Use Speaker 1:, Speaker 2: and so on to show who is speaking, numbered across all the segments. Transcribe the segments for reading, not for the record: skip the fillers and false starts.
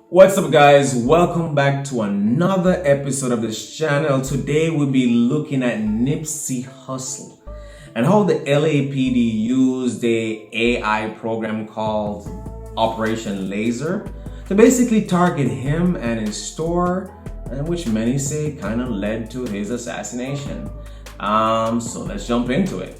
Speaker 1: What's up, guys? Welcome back to another episode of this channel. Today we'll be looking at Nipsey Hussle and how the L.A.P.D used a AI program called Operation Laser to basically target him and his store, and which many say kind of led to his assassination. So let's jump into it.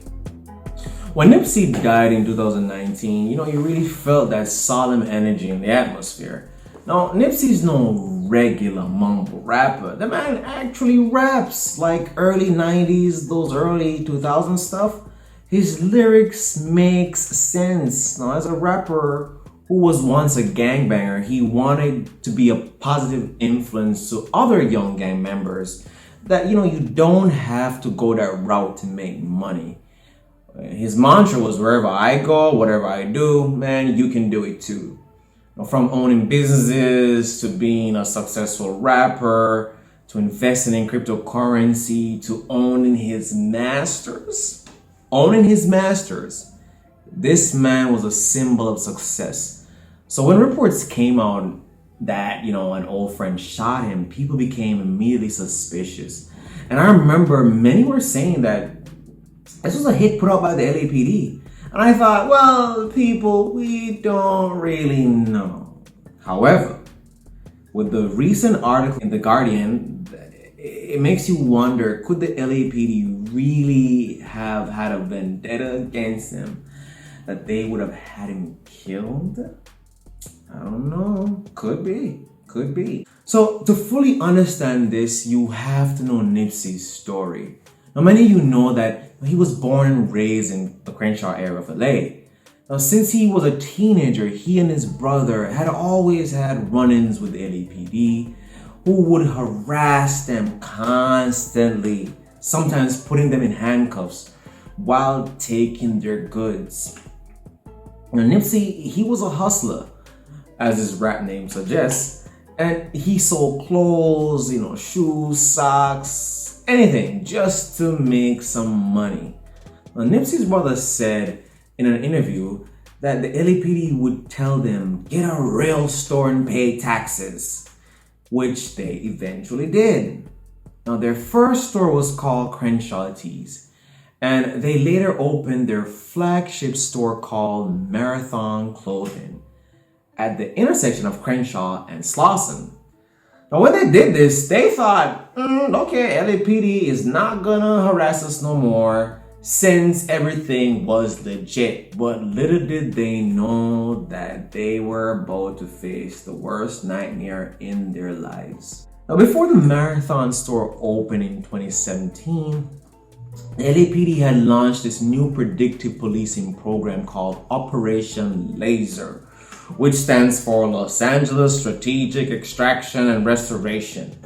Speaker 1: When Nipsey died in 2019, you really felt that solemn energy in the atmosphere. Now, Nipsey's no regular mumble rapper. The man actually raps like early 90s, those early 2000s stuff. His lyrics makes sense. Now, as a rapper who was once a gangbanger, he wanted to be a positive influence to other young gang members that, you don't have to go that route to make money. His mantra was, wherever I go, whatever I do, man, you can do it too. From owning businesses to being a successful rapper to investing in cryptocurrency to owning his masters. This man was a symbol of success. So when reports came out that, an old friend shot him, people became immediately suspicious. And I remember many were saying that this was a hit put out by the L.A.P.D. And I thought, well, people, we don't really know. However, with the recent article in the Gaurdian, it makes you wonder, could the L.A.P.D really have had a vendetta against him that they would have had him killed? I don't know. Could be. So to fully understand this, you have to know Nipsey's story. Now, many of you know that he was born and raised in the Crenshaw area of LA. Now, since he was a teenager, he and his brother had always had run-ins with the L.A.P.D, who would harass them constantly, sometimes putting them in handcuffs while taking their goods. Now, Nipsey, he was a hustler, as his rap name suggests, and he sold clothes, shoes, socks, anything just to make some money. Now, Nipsey's brother said in an interview that the L.A.P.D would tell them, get a real store and pay taxes, which they eventually did. Now, their first store was called Crenshaw Tees, and they later opened their flagship store called Marathon Clothing at the intersection of Crenshaw and Slauson. Now, when they did this, they thought, okay, L.A.P.D is not gonna harass us no more since everything was legit. But little did they know that they were about to face the worst nightmare in their lives. Now, before the Marathon store opened in 2017, the L.A.P.D had launched this new predictive policing program called Operation Laser, which stands for Los Angeles Strategic Extraction and Restoration.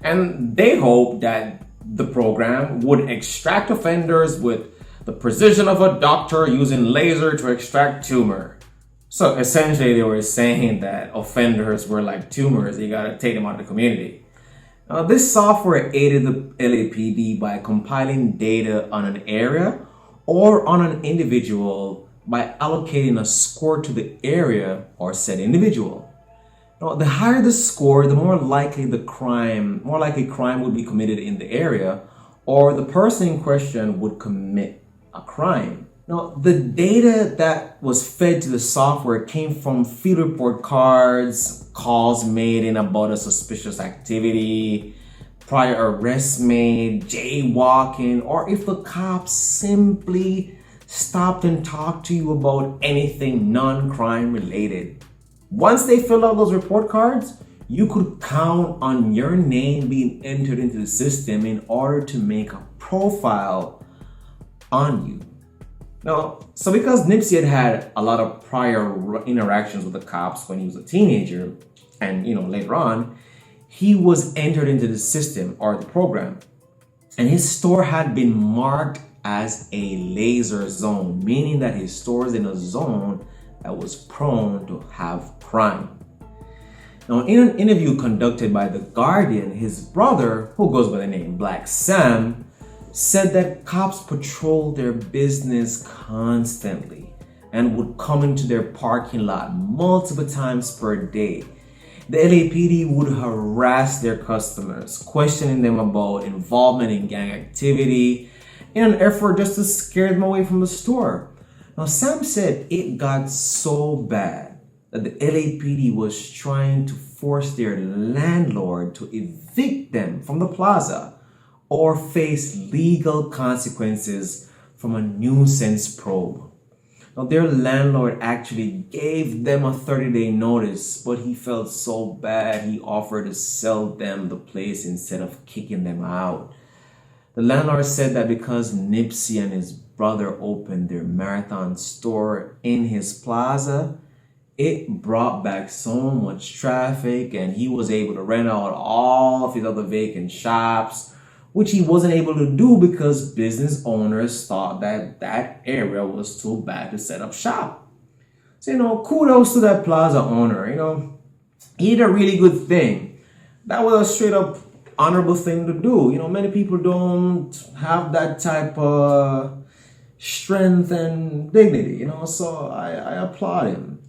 Speaker 1: And they hope that the program would extract offenders with the precision of a doctor using laser to extract tumor. So essentially they were saying that offenders were like tumors, you gotta take them out of the community. Now, this software aided the L.A.P.D by compiling data on an area or on an individual by allocating a score to the area or said individual. Now, the higher the score, the more likely crime would be committed in the area, or the person in question would commit a crime. Now, the data that was fed to the software came from field report cards, calls made in about a suspicious activity, prior arrests made, jaywalking, or if the cops simply stopped and talked to you about anything non-crime related. Once they filled out those report cards, you could count on your name being entered into the system in order to make a profile on you. Now, so because Nipsey had a lot of prior interactions with the cops when he was a teenager and, later on, he was entered into the system or the program. And his store had been marked as a laser zone, meaning that his store is in a zone that was prone to have crime. Now, in an interview conducted by The Gaurdian, his brother, who goes by the name Black Sam, said that cops patrolled their business constantly and would come into their parking lot multiple times per day. The LAPD would harass their customers, questioning them about involvement in gang activity in an effort just to scare them away from the store. Now, Sam said it got so bad that the LAPD was trying to force their landlord to evict them from the plaza or face legal consequences from a nuisance probe. Now, their landlord actually gave them a 30-day notice, but he felt so bad he offered to sell them the place instead of kicking them out. The landlord said that because Nipsey and his brother opened their marathon store in his plaza, it brought back so much traffic and he was able to rent out all of his other vacant shops, which he wasn't able to do because business owners thought that that area was too bad to set up shop. So, kudos to that plaza owner. He did a really good thing. That was a straight up honorable thing to do. Many people don't have that type of strength and dignity, so I applaud him.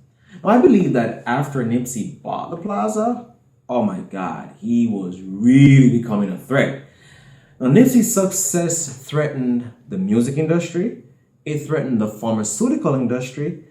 Speaker 1: Now, I believe that after Nipsey bought the plaza, oh my God, he was really becoming a threat. Now, Nipsey's success threatened the music industry, it threatened the pharmaceutical industry,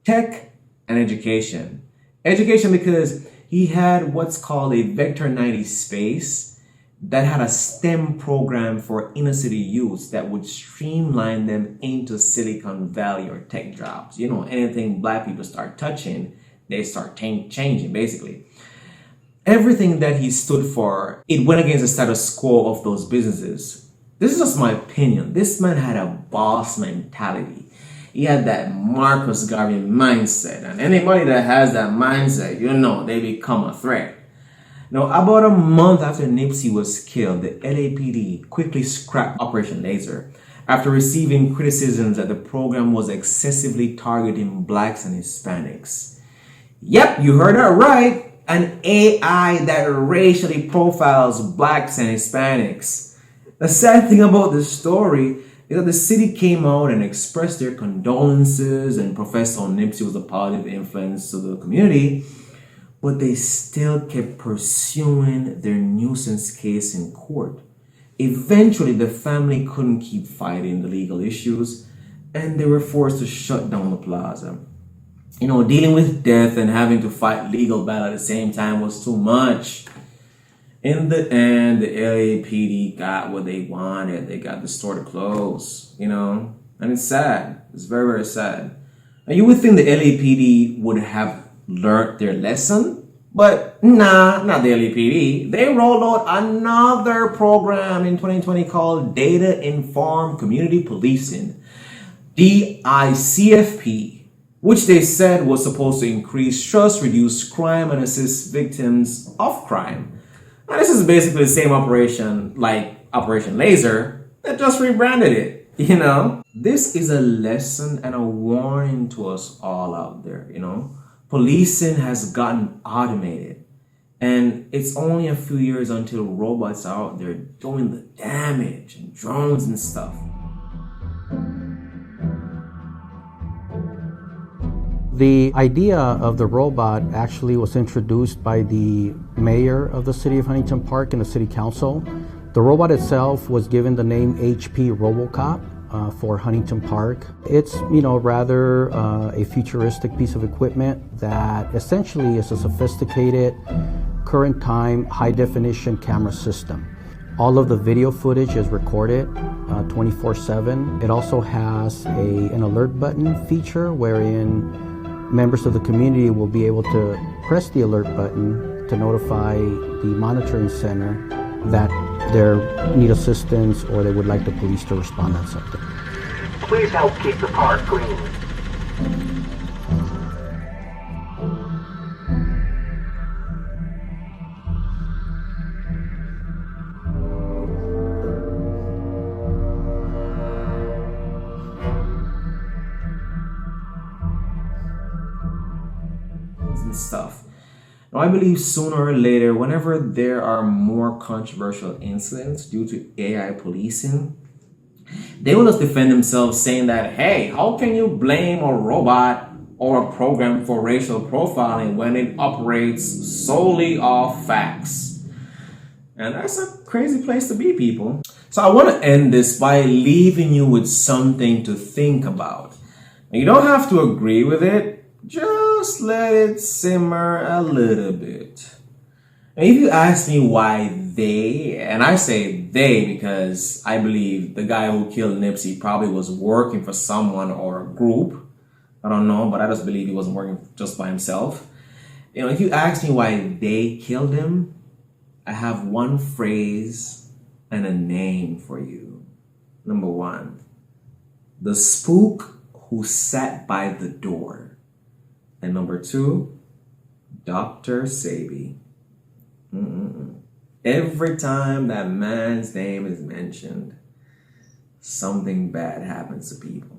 Speaker 1: tech, and education. Education because he had what's called a Vector 90 space that had a STEM program for inner city youths that would streamline them into Silicon Valley or tech jobs. Anything black people start touching, they start changing, basically. Everything that he stood for, it went against the status quo of those businesses. This is just my opinion. This man had a boss mentality. He had that Marcus Garvey mindset. And anybody that has that mindset, they become a threat. Now, about a month after Nipsey was killed, the LAPD quickly scrapped Operation Laser after receiving criticisms that the program was excessively targeting blacks and Hispanics. Yep, you heard that right. An AI that racially profiles blacks and Hispanics. The sad thing about this story is that the city came out and expressed their condolences and professed how Nipsey was a positive influence to the community, but they still kept pursuing their nuisance case in court. Eventually, the family couldn't keep fighting the legal issues, and they were forced to shut down the plaza. Dealing with death and having to fight legal battle at the same time was too much. In the end, the LAPD got what they wanted. They got the store to close, and it's sad. It's very, very sad. Now, you would think the LAPD would have learned their lesson, but nah, not the LAPD. They rolled out another program in 2020 called Data Informed Community Policing, DICFP, which they said was supposed to increase trust, reduce crime, and assist victims of crime. Now, this is basically the same operation like Operation Laser. They just rebranded it, This is a lesson and a warning to us all out there, Policing has gotten automated. And it's only a few years until robots are out there doing the damage and drones and stuff.
Speaker 2: The idea of the robot actually was introduced by the mayor of the city of Huntington Park and the city council. The robot itself was given the name HP RoboCop for Huntington Park. It's, rather a futuristic piece of equipment that essentially is a sophisticated, current time, high definition camera system. All of the video footage is recorded 24/7. It also has an alert button feature wherein members of the community will be able to press the alert button to notify the monitoring center that they need assistance or they would like the police to respond on something.
Speaker 3: Please help keep the park clean.
Speaker 1: And stuff. Now, I believe sooner or later, whenever there are more controversial incidents due to AI policing, they will just defend themselves saying that, hey, how can you blame a robot or a program for racial profiling when it operates solely off facts. And that's a crazy place to be, people. So I want to end this by leaving you with something to think about. And you don't have to agree with it, just let it simmer a little bit. And if you ask me why they, and I say they because I believe the guy who killed Nipsey probably was working for someone or a group. I don't know, but I just believe he wasn't working just by himself. You know, if you ask me why they killed him, I have one phrase and a name for you. Number one, the spook who sat by the door. And number two, Dr. Sebi. Every time that man's name is mentioned, something bad happens to people.